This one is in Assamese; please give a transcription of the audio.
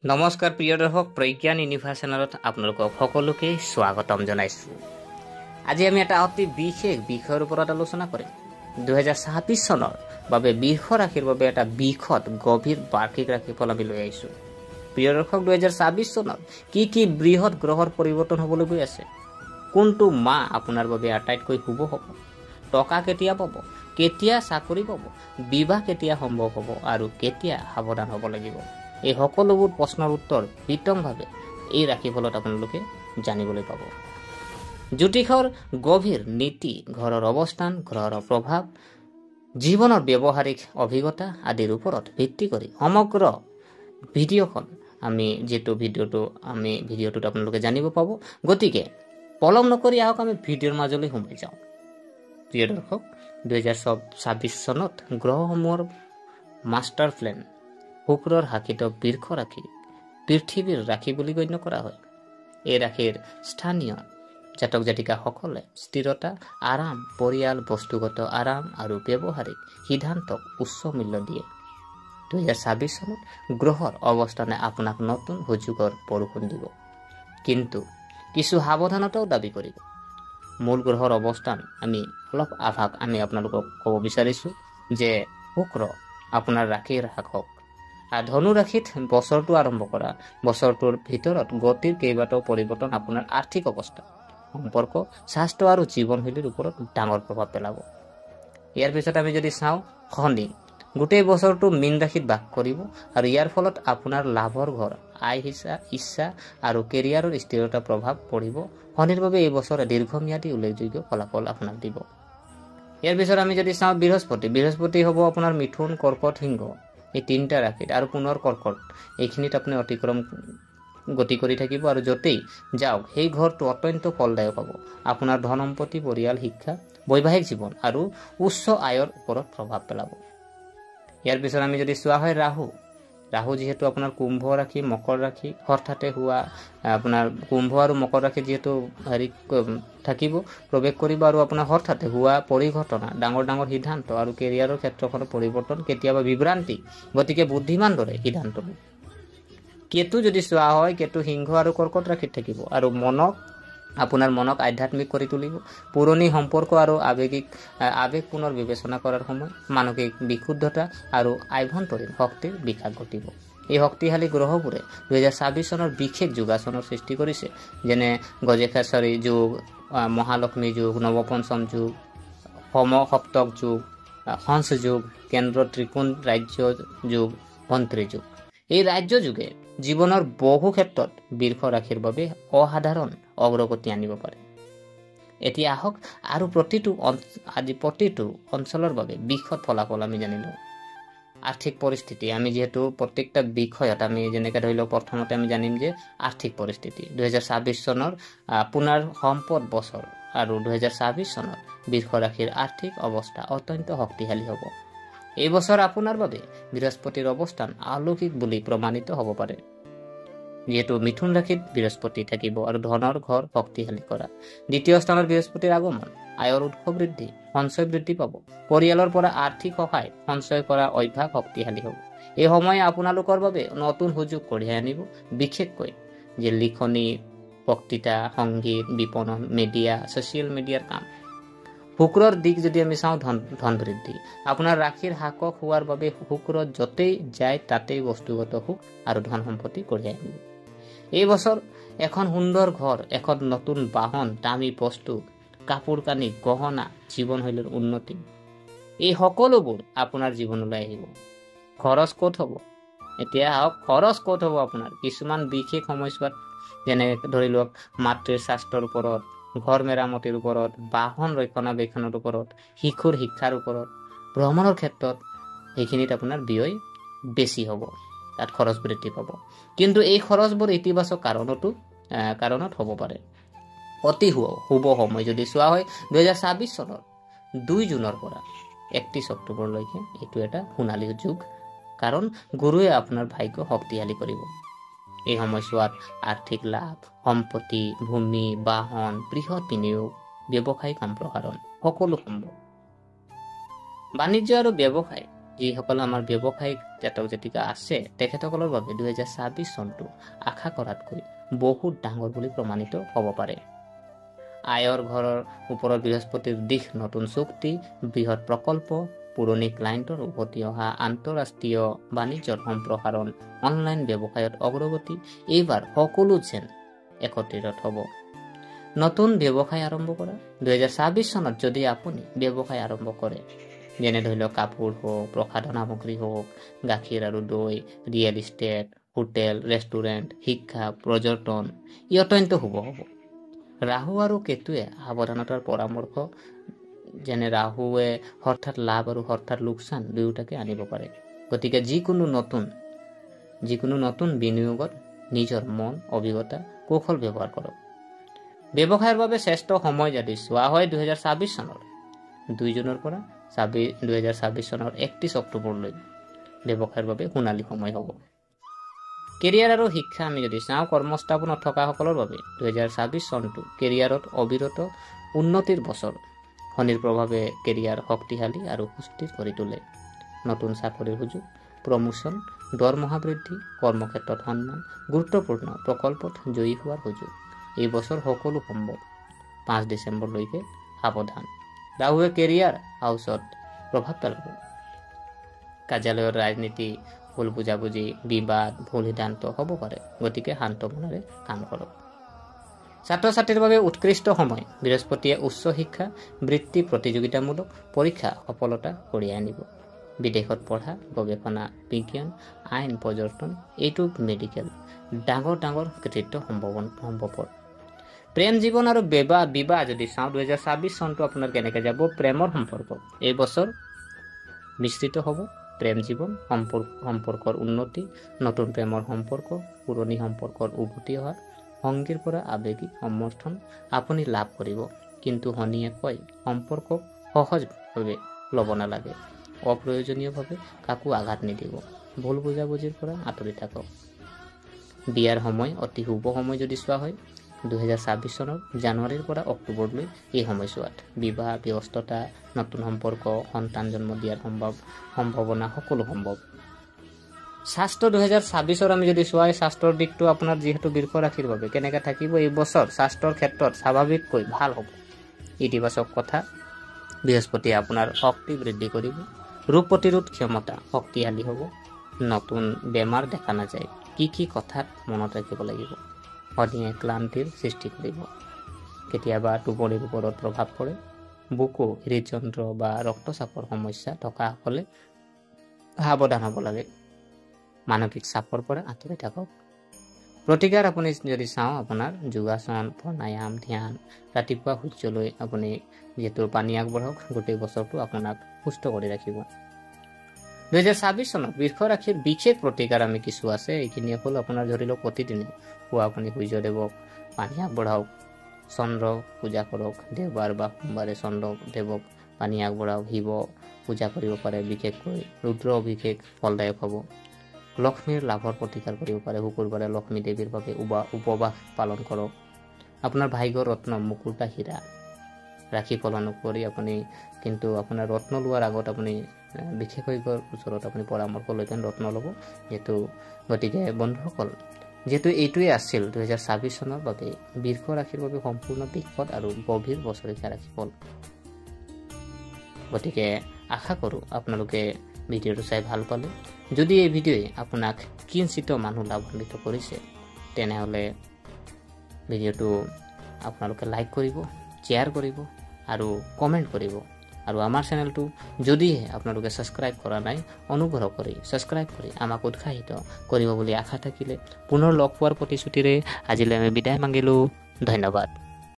নমস্কাৰ প্ৰিয় দৰ্শক, প্ৰজ্ঞান ইউনিভাৰ্ছ চেনেলত আপোনালোকক সকলোকে স্বাগতম জনাইছোঁ। আজি আমি এটা অতি বিশেষ বিষয়ৰ ওপৰত আলোচনা কৰিম। 2026 চনৰ বাবে বৃষ ৰাশিৰ বাবে এটা বিশদ গভীৰ বাৰ্ষিক ৰাশিফল আমি লৈ আহিছোঁ। প্ৰিয় দৰ্শক, 2026 চনত কি বৃহৎ গ্ৰহৰ পৰিৱৰ্তন হ'বলৈ গৈ আছে, কোনটো মাহ আপোনাৰ বাবে আটাইতকৈ শুভ হ'ব, টকা কেতিয়া পাব, কেতিয়া চাকৰি পাব, বিবাহ কেতিয়া সম্ভৱ হ'ব আৰু কেতিয়া সাৱধান হ'ব লাগিব, এই সকলোবোৰ প্ৰশ্নৰ উত্তৰ বিতংভাৱে এই ৰাশিফলত আপোনালোকে জানিবলৈ পাব। জ্যোতিষৰ গভীৰ নীতি, ঘৰৰ অৱস্থান, গ্ৰহৰ প্ৰভাৱ, জীৱনৰ ব্যৱহাৰিক অভিজ্ঞতা আদিৰ ওপৰত ভিত্তি কৰি সমগ্ৰ ভিডিঅ'খন আমি ভিডিঅ'টোত আপোনালোকে জানিব পাব। গতিকে পলম নকৰি আহক আমি ভিডিঅ'ৰ মাজলৈ সোমাই যাওঁ। প্ৰিয় দৰ্শক, 2026 চনত গ্ৰহসমূহৰ মাষ্টাৰ প্লেন শুক্ৰৰ শাসিত বৃষ ৰাশি পৃথিৱীৰ ৰাশি বুলি গণ্য কৰা হয়। এই ৰাশিৰ স্থানীয় জাতক জাতিকাসকলে স্থিৰতা, আৰাম, পৰিয়াল, বস্তুগত আৰাম আৰু ব্যৱহাৰিক সিদ্ধান্তক উচ্চ মূল্য দিয়ে। 2026 চনত গ্ৰহৰ অৱস্থানে আপোনাক নতুন সুযোগৰ বৰষুণ দিব, কিন্তু কিছু সাৱধানতাও দাবী কৰিব। মূল গ্ৰহৰ অৱস্থান আমি আপোনালোকক ক'ব বিচাৰিছোঁ যে শুক্ৰ আপোনাৰ ৰাশিৰ শাসক। ধনু ৰাশিত বছৰটো আৰম্ভ কৰা। বছৰটোৰ ভিতৰত গতিৰ কেইবাটাও পৰিৱৰ্তন আপোনাৰ আৰ্থিক অৱস্থা, সম্পৰ্ক, স্বাস্থ্য আৰু জীৱনশৈলীৰ ওপৰত ডাঙৰ প্ৰভাৱ পেলাব। ইয়াৰ পিছত আমি যদি চাওঁ, শনি গোটেই বছৰটো মীন ৰাশিত বাস কৰিব আৰু ইয়াৰ ফলত আপোনাৰ লাভৰ ঘৰ, আয়, ইচ্ছা আৰু কেৰিয়াৰৰ স্থিৰতা প্ৰভাৱ পৰিব। শনিৰ বাবে এই বছৰ দীৰ্ঘম্যাদী উল্লেখযোগ্য ফলাফল আপোনাক দিব। ইয়াৰ পিছত আমি যদি চাওঁ, বৃহস্পতি হ'ব আপোনাৰ মিথুন, কৰ্কট, সিংহ এই তিনিটা ৰাশিত আৰু পুনৰ কৰ্কট। এইখিনিত আপুনি অতিক্ৰম গতি কৰি থাকিব আৰু য'তেই যাওক সেই ঘৰটো অত্যন্ত ফলদায়ক হ'ব। আপোনাৰ ধন সম্পত্তি, পৰিয়াল, শিক্ষা, বৈবাহিক জীৱন আৰু উচ্চ আয়ৰ ওপৰত প্ৰভাৱ পেলাব। ইয়াৰ পিছত আমি যদি চোৱা হয়, ৰাহু যিহেতু আপোনাৰ কুম্ভ ৰাশি, মকৰ ৰাশি হঠাতে হোৱা আপোনাৰ কুম্ভ আৰু মকৰ ৰাশি যিহেতু থাকিব, প্ৰৱেশ কৰিব আৰু আপোনাৰ হঠাতে হোৱা পৰিঘটনা, ডাঙৰ সিদ্ধান্ত আৰু কেৰিয়াৰৰ ক্ষেত্ৰখনৰ পৰিৱৰ্তন, কেতিয়াবা বিভ্ৰান্তি, গতিকে বুদ্ধিমান দৰে সিদ্ধান্ত। কেতু যদি চোৱা হয়, কেতু সিংহ আৰু কৰ্কট ৰাশিত থাকিব আৰু আপোনাৰ মনক আধ্যাত্মিক কৰি তুলিব। পুৰণি সম্পৰ্ক আৰু আৱেগ পুনৰ বিবেচনা কৰাৰ সময়, মানসিক বিশুদ্ধতা আৰু আভ্যন্তৰীণ শক্তিৰ বিকাশ ঘটিব। এই শক্তিশালী গ্ৰহবোৰে 2026 চনৰ বিশেষ যোগাসনৰ সৃষ্টি কৰিছে, যেনে গজেশেশ্বৰী যোগ, মহালক্ষ্মী যোগ, নৱপঞ্চম যোগ, সমসপ্তক যোগ, হংস যোগ, কেন্দ্ৰ ত্ৰিকোণ ৰাজ্য যোগ, মন্ত্ৰী যোগ। এই ৰাজ্য যোগে জীৱনৰ বহু ক্ষেত্ৰত বৃষ ৰাশিৰ বাবে অসাধাৰণ অগ্ৰগতি আনিব পাৰে। এতিয়া আহক আৰু প্ৰতিটো অঞ্চলৰ বাবে বিশদ ফলাফল আমি জানিলোঁ। আৰ্থিক পৰিস্থিতি, আমি যিহেতু প্ৰত্যেকটা বিষয়ত আমি যেনেকৈ ধৰি লওক, প্ৰথমতে আমি জানিম যে আৰ্থিক পৰিস্থিতি 2026 চনৰ আপোনাৰ সম্পদ বছৰ আৰু 2026 চনত বৃষ ৰাশিৰ আৰ্থিক অৱস্থা অত্যন্ত শক্তিশালী হ'ব। এই বছৰ আপোনাৰ বাবে বৃহস্পতিৰ অৱস্থান অলৌকিক বুলি প্ৰমাণিত হ'ব পাৰে, যিহেতু মিথুন ৰাশিত বৃহস্পতি থাকিব আৰু ধনৰ ঘৰ শক্তিশালী কৰা। দ্বিতীয় স্থানত বৃহস্পতিৰ আগমন আয়ৰ উৎস বৃদ্ধি, সঞ্চয় বৃদ্ধি পাব। পৰিয়ালৰ পৰা আৰ্থিক সহায় সঞ্চয় কৰা অভ্যাস শক্তিশালী হ'ব। এই সময়ে আপোনালোকৰ বাবে নতুন সুযোগ কঢ়িয়াই আনিব, বিশেষকৈ যে লিখনি, বক্তৃতা, সংগীত, বিপণন, মিডিয়া, ছ'চিয়েল মিডিয়াৰ কাম। শুক্ৰৰ দিশ যদি আমি চাওঁ, ধন বৃদ্ধি। আপোনাৰ ৰাশিৰ শাসক হোৱাৰ বাবে শুক্ৰ য'তেই যায় তাতেই বস্তুগত সুখ আৰু ধন সম্পত্তি কঢ়িয়াই আনিব। এই বছৰ এখন সুন্দৰ ঘৰ, এখন নতুন বাহন, দামী বস্তু, কাপোৰ কানি, গহনা, জীৱনশৈলীৰ উন্নতি, এই সকলোবোৰ আপোনাৰ জীৱনলৈ আহিব। খৰচ ক'ত হ'ব? এতিয়া আহক, খৰচ ক'ত হ'ব আপোনাৰ? কিছুমান বিশেষ সময়ছোৱাত, যেনে ধৰি লওক মাতৃৰ স্বাস্থ্যৰ ওপৰত, ঘৰ মেৰামতিৰ ওপৰত, বাহন ৰক্ষণাবেক্ষণৰ ওপৰত, শিশুৰ শিক্ষাৰ ওপৰত, ভ্ৰমণৰ ক্ষেত্ৰত, সেইখিনিত আপোনাৰ ব্যয় বেছি হ'ব, তাত খৰচ বৃদ্ধি পাব। কিন্তু এই খৰচবোৰ ইতিবাচক কাৰণত হ'ব পাৰে। অতি শুভ সময় যদি চোৱা হয়, 2026 চনৰ 2 জুনৰ পৰা 31 অক্টোবৰলৈকে এইটো এটা সোণালী যুগ, কাৰণ গুৰুৱে আপোনাৰ ভাগ্য শক্তিশালী কৰিব। এই সময়ছোৱাত আৰ্থিক লাভ, সম্পত্তি, ভূমি, বাহন, বৃহৎ বিনিয়োগ, ব্যৱসায়িক সম্প্ৰসাৰণ সকলো সম্ভৱ। বাণিজ্য আৰু ব্যৱসায় যিসকল আমাৰ ব্যৱসায়িক জাতক জাতিকা আছে তেখেতসকলৰ বাবে 2026 চনটো আশা কৰাতকৈ বহুত ডাঙৰ বুলি প্ৰমাণিত হ'ব পাৰে। আয়ৰ ঘৰৰ ওপৰত বৃহস্পতিৰ দিশ, নতুন চুক্তি, বৃহৎ প্ৰকল্প, পুৰণি ক্লায়েণ্টৰ উভতি অহা, আন্তঃৰাষ্ট্ৰীয় বাণিজ্যৰ সম্প্ৰসাৰণ, অনলাইন ব্যৱসায়ত অগ্ৰগতি, এইবাৰ সকলো যেন একত্ৰিত হ'ব। নতুন ব্যৱসায় আৰম্ভ কৰা। 2026 চনত যদি আপুনি ব্যৱসায় আৰম্ভ কৰে, যেনে ধৰি লওক কাপোৰ হওক, প্ৰসাধন সামগ্ৰী হওক, গাখীৰ আৰু দৈ, ৰিয়েল ইষ্টেট, হোটেল, ৰেষ্টুৰেণ্ট, শিক্ষা, পৰ্যটন, ই অত্যন্ত শুভ হ'ব। ৰাহু আৰু কেতুৱে সাৱধানতাৰ পৰামৰ্শ, যেনে ৰাহুৱে হঠাৎ লাভ আৰু হঠাৎ লোকচান দুয়োটাকে আনিব পাৰে। গতিকে যিকোনো নতুন বিনিয়োগত নিজৰ মন, অভিজ্ঞতা, কৌশল ব্যৱহাৰ কৰক। ব্যৱসায়ৰ বাবে শ্ৰেষ্ঠ সময় যদি চোৱা হয় 2026 চনৰ 2 জুনৰ পৰা 2026 চনৰ 31 অক্টোবৰলৈ ব্যৱসায়ৰ বাবে সোণালী সময় হ'ব। কেৰিয়াৰ আৰু শিক্ষা আমি যদি চাওঁ, কৰ্মস্থাপনত থকাসকলৰ বাবে 2026 চনটো কেৰিয়াৰত অবিৰত উন্নতিৰ বছৰ। শনিৰ প্ৰভাৱে কেৰিয়াৰ শক্তিশালী আৰু সুস্থিৰ কৰি তোলে। নতুন চাকৰিৰ সুযোগ, প্ৰমোচন, দৰমহা বৃদ্ধি, কৰ্মক্ষেত্ৰত সন্মান, গুৰুত্বপূৰ্ণ প্ৰকল্পত জয়ী হোৱাৰ সুযোগ। এই বছৰ সকলো সম্ভৱ। 5 ডিচেম্বৰলৈকে সাৱধান। ৰাহুৱে কেৰিয়াৰ হাউচত প্ৰভাৱ পেলাব। কাৰ্যালয়ৰ ৰাজনীতি, ভুল বুজাবুজি, বিবাদ, ভুল সিদ্ধান্ত হ'ব পাৰে। গতিকে শান্ত মনেৰে কাম কৰক। ছাত্ৰ ছাত্ৰীৰ বাবে উৎকৃষ্ট সময়। বৃহস্পতিয়ে উচ্চ শিক্ষা, বৃত্তি, প্ৰতিযোগিতামূলক পৰীক্ষা সফলতা কঢ়িয়াই আনিব। বিদেশত পঢ়া, গৱেষণা, বিজ্ঞান, আইন, পৰ্যটন, এইটো মেডিকেল, ডাঙৰ কৃতিত্ব সম্ভৱপৰ। প্ৰেম জীৱন আৰু বিবাহ যদি চাওঁ, 2026 চনটো আপোনাৰ কেনেকৈ যাব। প্ৰেমৰ সম্পৰ্ক এই বছৰ মিশ্ৰিত হ'ব। প্ৰেম জীৱন, সম্পৰ্কৰ উন্নতি, নতুন প্ৰেমৰ সম্পৰ্ক, পুৰণি সম্পৰ্কৰ উভতি অহা, সংগীৰ পৰা আৱেগিক সমৰ্থন আপুনি লাভ কৰিব। কিন্তু শনিয়ে কয়, সম্পৰ্কক সহজভাৱে ল'ব নালাগে। অপ্ৰয়োজনীয়ভাৱে কাকো আঘাত নিদিব। ভুল বুজাবুজিৰ পৰা আঁতৰি থাকক। বিয়াৰ সময় অতি শুভ সময় যদি চোৱা হয় 2026 চনৰ জানুৱাৰীৰ পৰা অক্টোবৰলৈ এই সময়ছোৱাত বিবাহ, ব্যস্ততা, নতুন সম্পৰ্ক, সন্তান জন্ম দিয়াৰ সম্ভাৱনা সকলো সম্ভৱ। স্বাস্থ্য 2026 আমি যদি চোৱা, স্বাস্থ্যৰ দিকটো আপোনাৰ যিহেতু বৃষ ৰাশিৰ বাবে কেনেকৈ থাকিব, এই বছৰ স্বাস্থ্যৰ ক্ষেত্ৰত স্বাভাৱিককৈ ভাল হ'ব। ইতিবাচক কথা, বৃহস্পতিয়ে আপোনাৰ শক্তি বৃদ্ধি কৰিব। ৰোগ প্ৰতিৰোধ ক্ষমতা শক্তিশালী হ'ব। নতুন বেমাৰ দেখা নাযায়। কি কথাত মনত ৰাখিব লাগিব। শনিয়ে ক্লান্তিৰ সৃষ্টি কৰিব। কেতিয়াবা টোপনিৰ ওপৰত প্ৰভাৱ পৰে। বুকু, হৃদযন্ত্ৰ বা ৰক্তচাপৰ সমস্যা থকাসকলে সাৱধান হ'ব লাগে। মানসিক চাপৰ পৰা আঁতৰি থাকক। প্ৰতিকাৰ আপুনি যদি চাওঁ, আপোনাৰ যোগাসন, প্ৰাণায়াম, ধ্যান, ৰাতিপুৱা সূৰ্যলৈ আপুনি যিহেতু পানী আগবঢ়াওক, গোটেই বছৰটো আপোনাক সুস্থ কৰি ৰাখিব। 2026 চনত বৃষ ৰাশিৰ বিশেষ প্ৰতিকাৰ আমি কিছু আছে। এইখিনি হ'ল আপোনাৰ ধৰি লওক প্ৰতিদিনে পুৱা আপুনি সূৰ্যদেৱক পানী আগবঢ়াওক, চন্দ্ৰ পূজা কৰক। দেওবাৰ বা সোমবাৰে চন্দ্ৰদেৱক পানী আগবঢ়াওক। শিৱ পূজা কৰিব পাৰে, বিশেষকৈ ৰুদ্ৰ অভিষেক ফলদায়ক হ'ব। লক্ষ্মীৰ লাভৰ প্ৰতিকাৰ কৰিব পাৰে। শুকুৰবাৰে লক্ষ্মী দেৱীৰ বাবে উপবাস পালন কৰক। আপোনাৰ ভাগ্যৰ ৰত্ন মুকুতা হীৰা ৰাখি ফলন কৰি আপুনি কিন্তু আপোনাৰ ৰত্ন লোৱাৰ আগত আপুনি বিশেষজ্ঞৰ ওচৰত আপুনি পৰামৰ্শ লৈ পেলাই ৰত্ন ল'ব। গতিকে বন্ধুসকল, যিহেতু এইটোৱে আছিল 2026 চনৰ বাবে বৃষ ৰাশিৰ বাবে সম্পূৰ্ণ বিশদ আৰু গভীৰ বছৰেকীয়া ৰাশিফল। গতিকে আশা কৰোঁ আপোনালোকে ভিডিঅ'টো চাই ভাল পালে। যদি এই ভিডিঅ'ই আপোনাক কিঞ্চিত মানুহ লাভান্বিত কৰিছে, তেনেহ'লে ভিডিঅ'টো আপোনালোকে লাইক কৰিব, শ্বেয়াৰ কৰিব আৰু কমেণ্ট কৰিব। আৰু আমাৰ চেনেলটো যদিহে আপোনালোকে ছাবস্ক্ৰাইব কৰা নাই, অনুগ্ৰহ কৰি ছাবস্ক্ৰাইব কৰি আমাক উৎসাহিত কৰিব বুলি আশা থাকিলে পুনৰ লগ পোৱাৰ প্ৰতিশ্ৰুতিৰে আজিলৈ আমি বিদায় মাগিলোঁ। ধন্যবাদ।